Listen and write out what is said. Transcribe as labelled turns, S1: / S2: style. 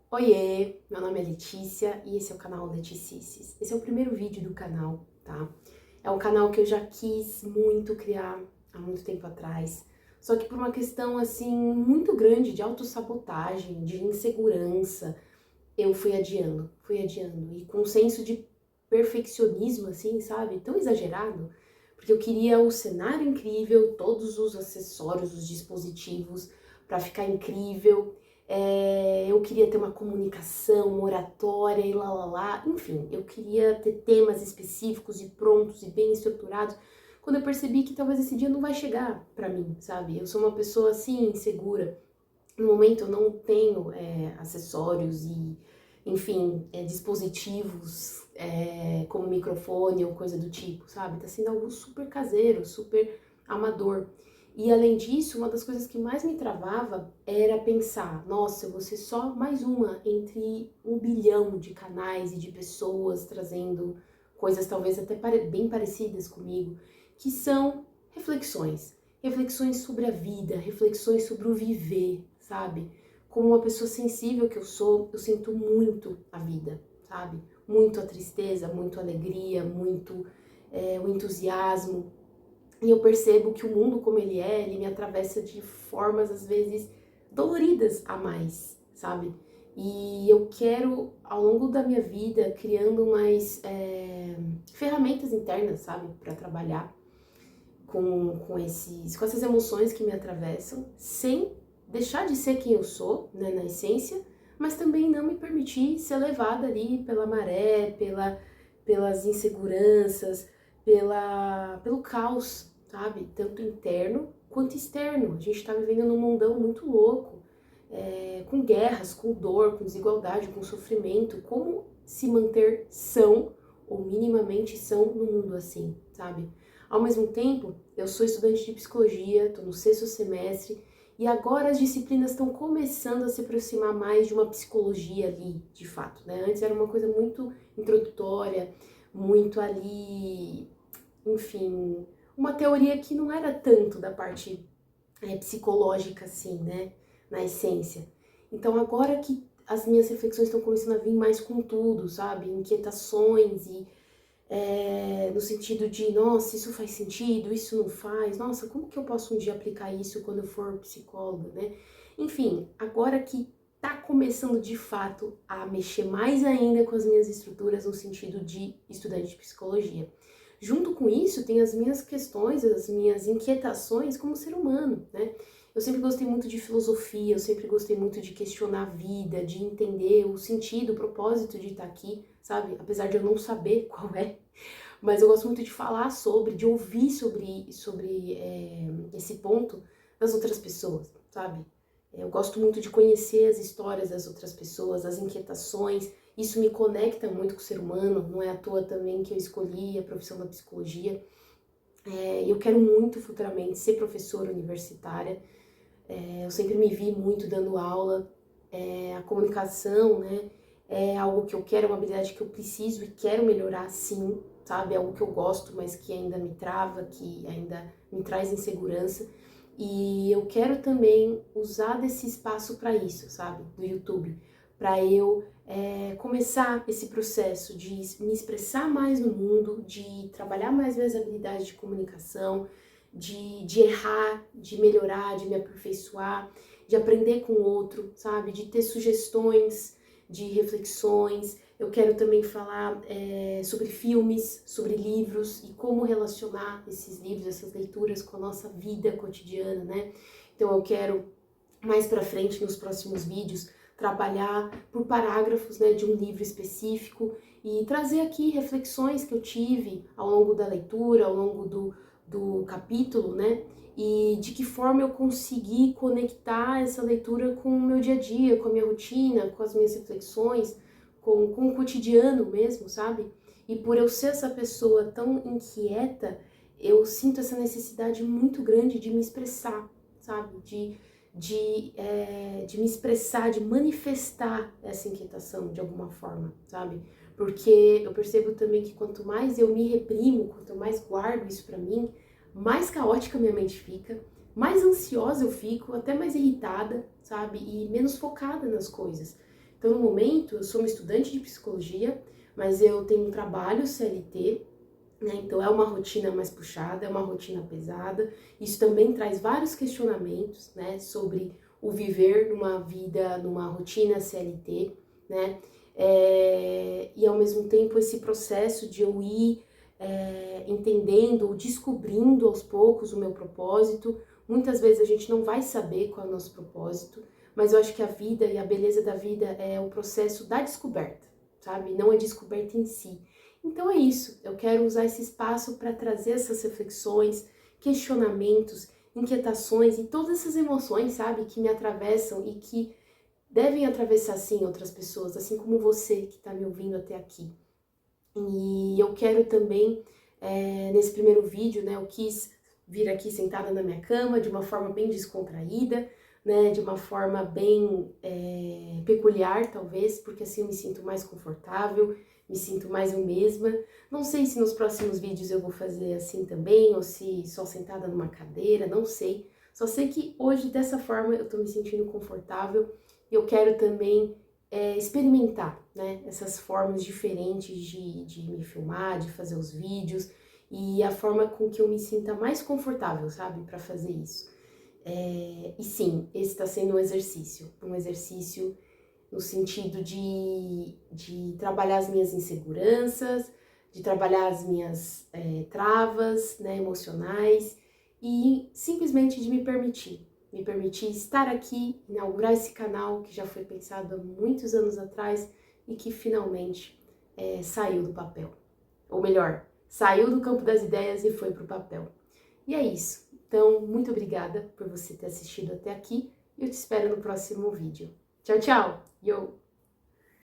S1: Oiê, meu nome é Letícia e esse é o canal Leticices. Esse é o primeiro vídeo do canal, tá? É um canal que eu já quis muito criar há muito tempo atrás, só que por uma questão, assim, muito grande de autossabotagem, de insegurança, eu fui adiando, e com um senso de perfeccionismo, assim, sabe? Tão exagerado, porque eu queria o cenário incrível, todos os acessórios, os dispositivos, para ficar incrível. Eu queria ter uma comunicação, uma oratória e lá, enfim, eu queria ter temas específicos e prontos e bem estruturados, quando eu percebi que talvez esse dia não vai chegar pra mim, sabe? Eu sou uma pessoa assim, insegura. No momento eu não tenho acessórios e, enfim, dispositivos como microfone ou coisa do tipo, sabe? Tá sendo algo super caseiro, super amador. E além disso, uma das coisas que mais me travava era pensar, nossa, eu vou ser só mais uma entre 1 bilhão de canais e de pessoas trazendo coisas talvez até bem parecidas comigo, que são reflexões. Reflexões sobre a vida, reflexões sobre o viver, sabe? Como uma pessoa sensível que eu sou, eu sinto muito a vida, sabe? Muito a tristeza, muito a alegria, muito o entusiasmo. E eu percebo que o mundo como ele me atravessa de formas, às vezes, doloridas a mais, sabe? E eu quero, ao longo da minha vida, criando mais ferramentas internas, sabe? Para trabalhar com essas emoções que me atravessam, sem deixar de ser quem eu sou, né, na essência, mas também não me permitir ser levada ali pela maré, pelas inseguranças, pelo caos, sabe? Tanto interno quanto externo. A gente está vivendo num mundão muito louco, com guerras, com dor, com desigualdade, com sofrimento. Como se manter são ou minimamente são no mundo assim, sabe? Ao mesmo tempo, eu sou estudante de psicologia, estou no 6º semestre, e agora as disciplinas estão começando a se aproximar mais de uma psicologia ali, de fato, né? Antes era uma coisa muito introdutória, muito ali, enfim, uma teoria que não era tanto da parte psicológica, assim, né? Na essência. Então agora que as minhas reflexões estão começando a vir mais com tudo, sabe? Inquietações e no sentido de, nossa, isso faz sentido, isso não faz, nossa, como que eu posso um dia aplicar isso quando eu for psicóloga, né? Enfim, agora que tá começando de fato a mexer mais ainda com as minhas estruturas no sentido de estudante de psicologia. Junto com isso, tem as minhas questões, as minhas inquietações como ser humano, né? Eu sempre gostei muito de filosofia, eu sempre gostei muito de questionar a vida, de entender o sentido, o propósito de estar aqui, sabe? Apesar de eu não saber qual é, mas eu gosto muito de falar sobre, de ouvir sobre esse ponto das outras pessoas, sabe? Eu gosto muito de conhecer as histórias das outras pessoas, as inquietações, isso me conecta muito com o ser humano, não é à toa também que eu escolhi a profissão da psicologia. Eu quero muito futuramente ser professora universitária, eu sempre me vi muito dando aula, a comunicação, né, é algo que eu quero, é uma habilidade que eu preciso e quero melhorar sim, sabe, é algo que eu gosto, mas que ainda me trava, que ainda me traz insegurança, e eu quero também usar desse espaço para isso, sabe, do YouTube, para eu começar esse processo de me expressar mais no mundo, de trabalhar mais minhas habilidades de comunicação, de errar, de melhorar, de me aperfeiçoar, de aprender com o outro, sabe? De ter sugestões, de reflexões. Eu quero também falar sobre filmes, sobre livros e como relacionar esses livros, essas leituras com a nossa vida cotidiana, né? Então eu quero mais pra frente, nos próximos vídeos, trabalhar por parágrafos, né, de um livro específico e trazer aqui reflexões que eu tive ao longo da leitura, ao longo do capítulo, né, e de que forma eu consegui conectar essa leitura com o meu dia a dia, com a minha rotina, com as minhas reflexões, com o cotidiano mesmo, sabe? E por eu ser essa pessoa tão inquieta, eu sinto essa necessidade muito grande de me expressar, sabe? De me expressar, de manifestar essa inquietação de alguma forma, sabe? Porque eu percebo também que quanto mais eu me reprimo, quanto mais guardo isso pra mim, mais caótica minha mente fica, mais ansiosa eu fico, até mais irritada, sabe? E menos focada nas coisas. Então, no momento, eu sou uma estudante de psicologia, mas eu tenho um trabalho CLT, né? Então, é uma rotina mais puxada, é uma rotina pesada. Isso também traz vários questionamentos, né, sobre o viver numa vida, numa rotina CLT, né? E ao mesmo tempo esse processo de eu ir entendendo, descobrindo aos poucos o meu propósito. Muitas vezes a gente não vai saber qual é o nosso propósito, mas eu acho que a vida e a beleza da vida é o processo da descoberta, sabe? Não a descoberta em si. Então é isso, eu quero usar esse espaço para trazer essas reflexões, questionamentos, inquietações e todas essas emoções, sabe, que me atravessam e que devem atravessar sim outras pessoas, assim como você que está me ouvindo até aqui. E eu quero também, nesse primeiro vídeo, né, eu quis vir aqui sentada na minha cama de uma forma bem descontraída, né, de uma forma bem peculiar, talvez, porque assim eu me sinto mais confortável, me sinto mais eu mesma. Não sei se nos próximos vídeos eu vou fazer assim também, ou se só sentada numa cadeira, não sei. Só sei que hoje, dessa forma, eu tô me sentindo confortável e eu quero também experimentar, né, essas formas diferentes de me filmar, de fazer os vídeos e a forma com que eu me sinta mais confortável, sabe, para fazer isso. E sim, esse está sendo um exercício no sentido de trabalhar as minhas inseguranças, de trabalhar as minhas travas, né, emocionais e simplesmente de me permitir estar aqui, inaugurar esse canal que já foi pensado há muitos anos atrás e que finalmente saiu do papel. Ou melhor, saiu do campo das ideias e foi para o papel. E é isso. Então, muito obrigada por você ter assistido até aqui e eu te espero no próximo vídeo. Tchau, tchau! Yo!